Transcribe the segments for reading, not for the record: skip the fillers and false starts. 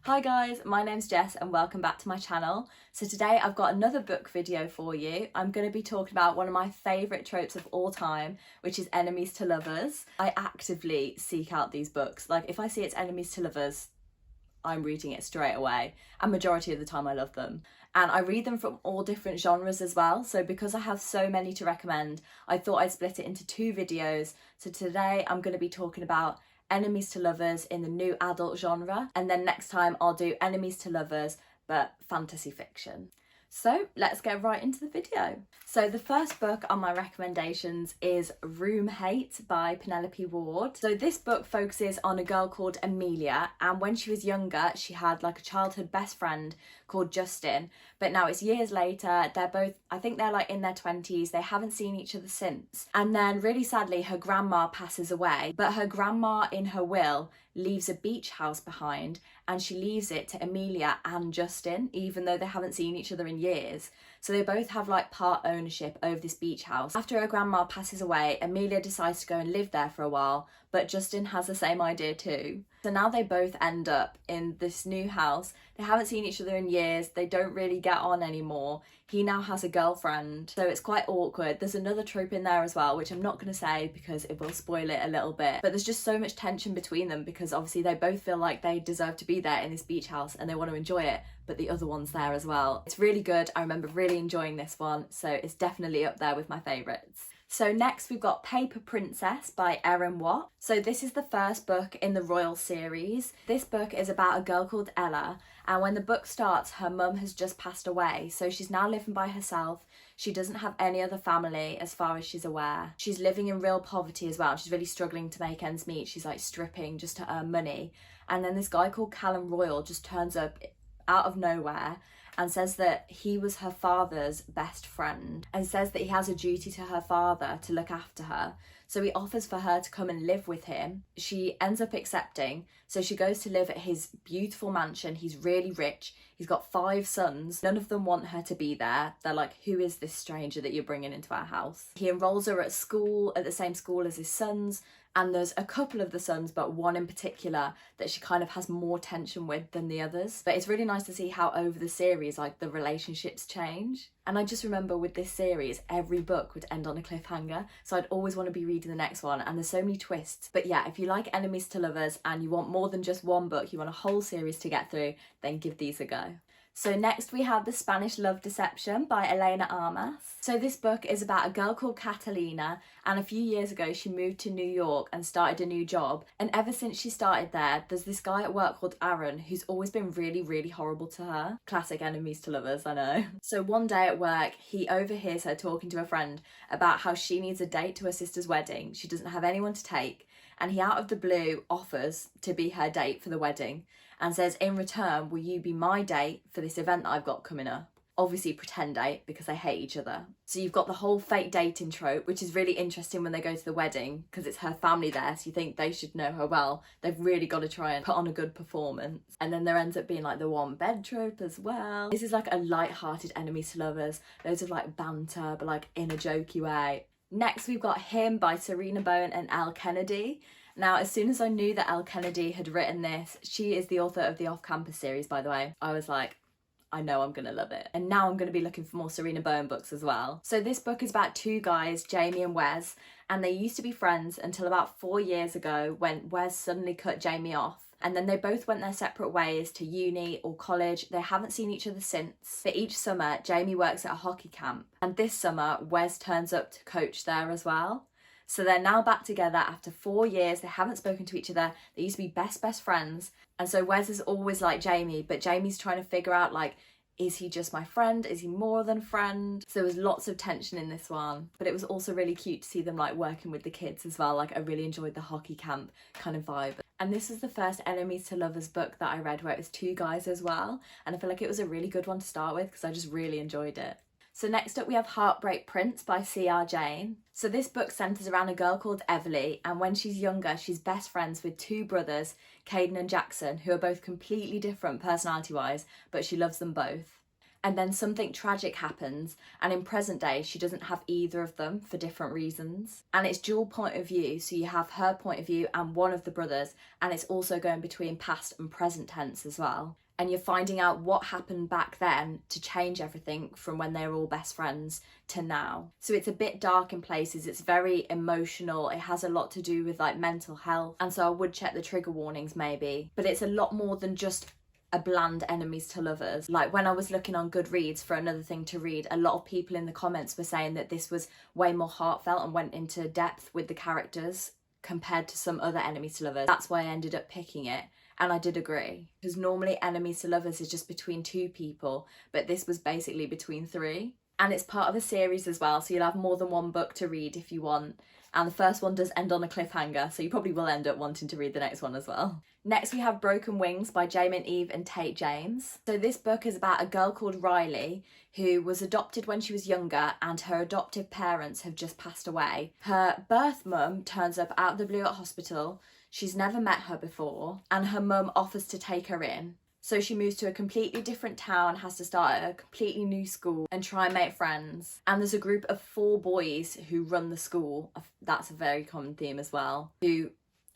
Hi guys, my name's Jess and welcome back to my channel. So today I've got another book video for you. I'm going to be talking about one of my favourite tropes of all time, which is enemies to lovers. I actively seek out these books. Like if I see it's enemies to lovers, I'm reading it straight away, and majority of the time I love them. And I read them from all different genres as well, so because I have so many to recommend, I thought I'd split it into two videos. So today I'm going to be talking about enemies to lovers in the new adult genre, and then next time I'll do enemies to lovers but fantasy fiction. So let's get right into the video. So the first book on my recommendations is Roomhate by Penelope Ward. So this book focuses on a girl called Amelia, and when she was younger she had like a childhood best friend called Justin, but now it's years later, they're both, I think they're like in their 20s, they haven't seen each other since. And then really sadly her grandma passes away, but her grandma in her will leaves a beach house behind, and she leaves it to Amelia and Justin, even though they haven't seen each other in years. So they both have like part ownership over this beach house. After her grandma passes away, Amelia decides to go and live there for a while, but Justin has the same idea too. So now they both end up in this new house. They haven't seen each other in years, they don't really get on anymore. He now has a girlfriend, so it's quite awkward. There's another trope in there as well, which I'm not going to say because it will spoil it a little bit. But there's just so much tension between them because obviously they both feel like they deserve to be there in this beach house and they want to enjoy it, but the other one's there as well. It's really good. I remember really enjoying this one, so it's definitely up there with my favourites. So next we've got Paper Princess by Erin. So this is the first book in the Royal series. This book is about a girl called Elle, and when the book starts her mum has just passed away, so she's now living by herself. She doesn't have any other family as far as she's aware. She's living in real poverty as well. She's really struggling to make ends meet. She's like stripping just to earn money, and then this guy called Callum Royal just turns up out of nowhere and says that he was her father's best friend and says that he has a duty to her father to look after her. So he offers for her to come and live with him. She ends up accepting. So she goes to live at his beautiful mansion. He's really rich. He's got 5 sons. None of them want her to be there. They're like, who is this stranger that you're bringing into our house? He enrolls her at school, at the same school as his sons. And there's a couple of the sons, but one in particular that she kind of has more tension with than the others. But it's really nice to see how over the series, like the relationships change. And I just remember with this series, every book would end on a cliffhanger. So I'd always want to be reading the next one, and there's so many twists. But yeah, if you like enemies to lovers and you want more than just one book, you want a whole series to get through, then give these a go. So next we have The Spanish Love Deception by Elena Armas. So this book is about a girl called Catalina, and a few years ago she moved to New York and started a new job. And ever since she started there, there's this guy at work called Aaron who's always been really horrible to her. Classic enemies to lovers, I know. So one day at work, he overhears her talking to a friend about how she needs a date to her sister's wedding. She doesn't have anyone to take, and he out of the blue offers to be her date for the wedding and says, in return, will you be my date for this event that I've got coming up? Obviously pretend date because they hate each other. So you've got the whole fake dating trope, which is really interesting when they go to the wedding because it's her family there, so you think they should know her well. They've really got to try and put on a good performance. And then there ends up being like the one bed trope as well. This is like a light-hearted enemies to lovers, loads of like banter but like in a jokey way. Next we've got Him by Sarina, Bowen and Elle Kennedy. Now, as soon as I knew that Elle Kennedy had written this, she is the author of the Off-Campus series, by the way, I was like, I know I'm going to love it. And now I'm going to be looking for more Sarina Bowen books as well. So this book is about 2 guys, Jaymin and Wes, and they used to be friends until about 4 years ago when Wes suddenly cut Jaymin off. And then they both went their separate ways to uni or college. They haven't seen each other since. But each summer, Jaymin works at a hockey camp. And this summer, Wes turns up to coach there as well. So they're now back together after 4 years. They haven't spoken to each other. They used to be best friends. And so Wes is always like Jaymin, but Jamie's trying to figure out, like, is he just my friend? Is he more than friend? So there was lots of tension in this one, but it was also really cute to see them like working with the kids as well. Like I really enjoyed the hockey camp kind of vibe. And this was the first enemies to lovers book that I read where it was 2 guys as well. And I feel like it was a really good one to start with because I just really enjoyed it. So next up we have Heartbreak Prince by C.R. Jane. So this book centres around a girl called Everly, and when she's younger she's best friends with 2 brothers, Caden and Jackson, who are both completely different personality wise, but she loves them both. and then something tragic happens, and in present day she doesn't have either of them for different reasons. And it's dual point of view, so you have her point of view and one of the brothers, and it's also going between past and present tense as well. And you're finding out what happened back then to change everything from when they were all best friends to now. So it's a bit dark in places, it's very emotional, it has a lot to do with like mental health, and so I would check the trigger warnings maybe. But it's a lot more than just a bland enemies to lovers. Like when I was looking on Goodreads for another thing to read, a lot of people in the comments were saying that this was way more heartfelt and went into depth with the characters compared to some other enemies to lovers. That's why I ended up picking it. And I did agree, because normally enemies to lovers is just between two people, but this was basically between three. And it's part of a series as well, so you'll have more than one book to read if you want. And the first one does end on a cliffhanger, so you probably will end up wanting to read the next one as well. Next we have Broken Wings by Jaymin Eve and Tate James. So this book is about a girl called Riley who was adopted when she was younger, and her adoptive parents have just passed away. Her birth mum turns up out of the blue at hospital. She's never met her before, and her mum offers to take her in. So she moves to a completely different town, has to start at a completely new school and try and make friends. And there's a group of 4 boys who run the school. That's a very common theme as well, who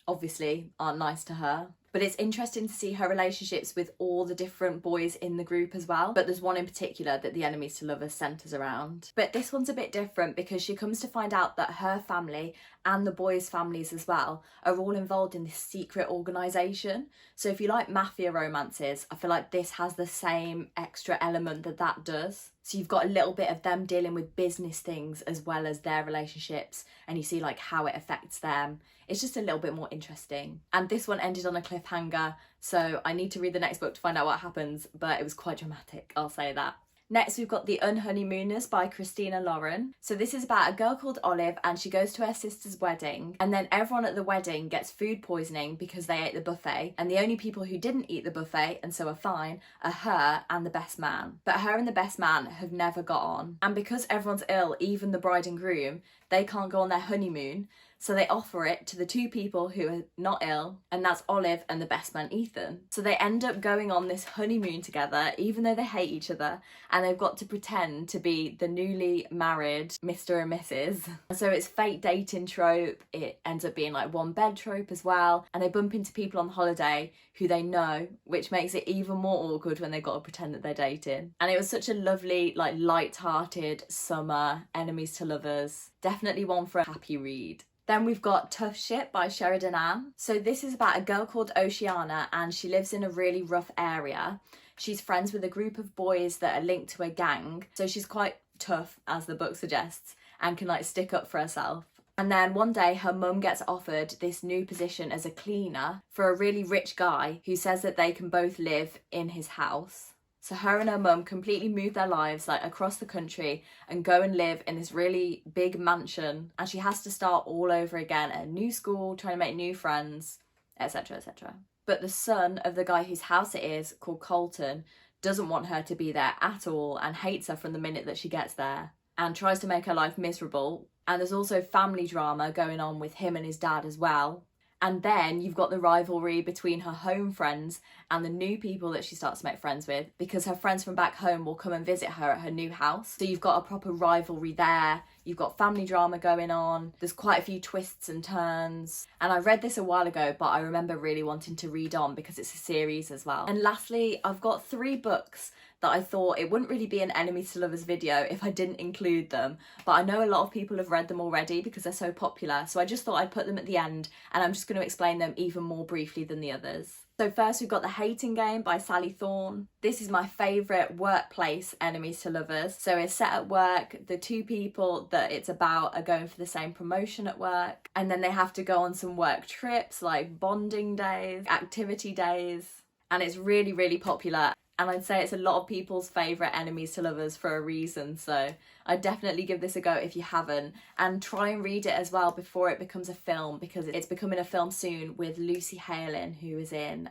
obviously aren't nice to her. But it's interesting to see her relationships with all the different boys in the group as well. But there's one in particular that the enemies to lovers centres around. But this one's a bit different because she comes to find out that her family and the boys' families as well are all involved in this secret organisation. So if you like mafia romances, I feel like this has the same extra element that does. So you've got a little bit of them dealing with business things as well as their relationships, and you see like how it affects them. It's just a little bit more interesting. And this one ended on a cliffhanger, so I need to read the next book to find out what happens, but it was quite dramatic, I'll say that. Next we've got The Unhoneymooners by Christina Lauren. So this is about a girl called Olive, and she goes to her sister's wedding, and then everyone at the wedding gets food poisoning because they ate the buffet, and the only people who didn't eat the buffet and so are fine are her and the best man. But her and the best man have never got on, and because everyone's ill, even the bride and groom, they can't go on their honeymoon. So they offer it to the 2 people who are not ill, and that's Olive and the best man Ethan. So they end up going on this honeymoon together, even though they hate each other, and they've got to pretend to be the newly married Mr. and Mrs. So it's fake dating trope, it ends up being like one bed trope as well, and they bump into people on holiday who they know, which makes it even more awkward when they've got to pretend that they're dating. And it was such a lovely, like light-hearted summer enemies to lovers. Definitely one for a happy read. Then we've got Tough Shit by Sheridan Ann. So this is about a girl called Oceana, and she lives in a really rough area. She's friends with a group of boys that are linked to a gang. So she's quite tough, as the book suggests, and can like stick up for herself. And then one day her mum gets offered this new position as a cleaner for a really rich guy who says that they can both live in his house. So her and her mum completely move their lives like across the country and go and live in this really big mansion, and she has to start all over again at a new school, trying to make new friends, etc, etc. But the son of the guy whose house it is, called Colton, doesn't want her to be there at all and hates her from the minute that she gets there and tries to make her life miserable. And there's also family drama going on with him and his dad as well. And then you've got the rivalry between her home friends and the new people that she starts to make friends with, because her friends from back home will come and visit her at her new house. So you've got a proper rivalry there. You've got family drama going on. There's quite a few twists and turns. And I read this a while ago, but I remember really wanting to read on because it's a series as well. And lastly, I've got 3 books that I thought it wouldn't really be an enemies to lovers video if I didn't include them, but I know a lot of people have read them already because they're so popular, so I just thought I'd put them at the end, and I'm just going to explain them even more briefly than the others. So first we've got The Hating Game by Sally Thorne. This is my favourite workplace enemies to lovers. So it's set at work, the 2 people that it's about are going for the same promotion at work, and then they have to go on some work trips like bonding days, activity days, and it's really, really popular. And I'd say it's a lot of people's favourite enemies to lovers for a reason, so I'd definitely give this a go if you haven't. And try and read it as well before it becomes a film, because it's becoming a film soon with Lucy Hale, who is in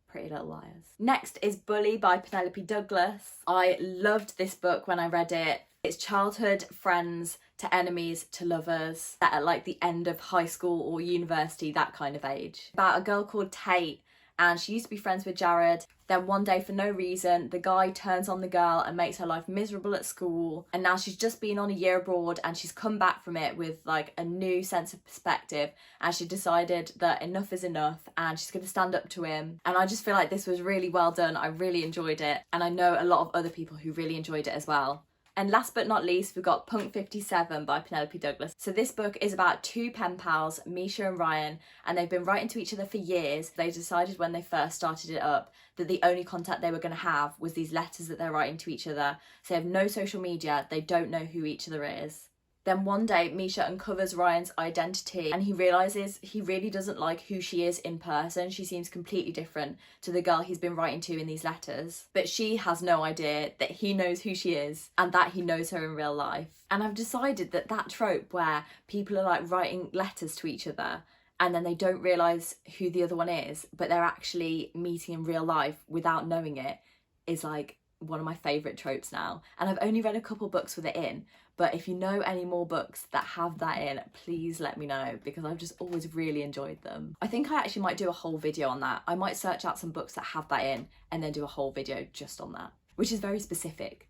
Pretty Little Liars. Next is Bully by Penelope Douglas. I loved this book when I read it. It's childhood friends to enemies to lovers at like the end of high school or university, that kind of age. About a girl called Tate, and she used to be friends with Jared, Then one day, for no reason, the guy turns on the girl and makes her life miserable at school. And now she's just been on a year abroad and she's come back from it with like a new sense of perspective. And she decided that enough is enough and she's going to stand up to him. And I just feel like this was really well done. I really enjoyed it. And I know a lot of other people who really enjoyed it as well. And last but not least, we've got Punk 57 by Penelope Douglas. So this book is about two pen pals, Misha and Ryan, and they've been writing to each other for years. They decided when they first started it up that the only contact they were going to have was these letters that they're writing to each other. So they have no social media, they don't know who each other is. Then one day, Misha uncovers Ryan's identity and he realises he really doesn't like who she is in person. She seems completely different to the girl he's been writing to in these letters. But she has no idea that he knows who she is and that he knows her in real life. And I've decided that that trope where people are like writing letters to each other and then they don't realise who the other one is, but they're actually meeting in real life without knowing it, is like one of my favourite tropes now. And I've only read a couple books with it in, but if you know any more books that have that in, please let me know, because I've just always really enjoyed them. I think I actually might do a whole video on that. I might search out some books that have that in and then do a whole video just on that, which is very specific,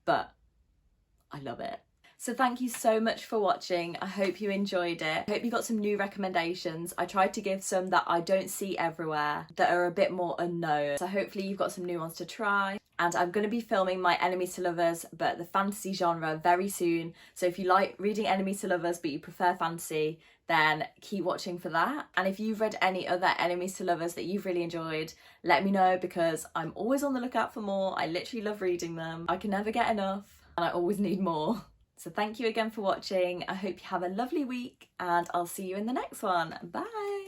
but I love it. So thank you so much for watching. I hope you enjoyed it. I hope you got some new recommendations. I tried to give some that I don't see everywhere, that are a bit more unknown. So hopefully you've got some new ones to try. And I'm going to be filming my Enemies to Lovers, but the fantasy genre, very soon. So if you like reading Enemies to Lovers but you prefer fantasy, then keep watching for that. And if you've read any other Enemies to Lovers that you've really enjoyed, let me know, because I'm always on the lookout for more. I literally love reading them. I can never get enough and I always need more. So thank you again for watching. I hope you have a lovely week and I'll see you in the next one. Bye.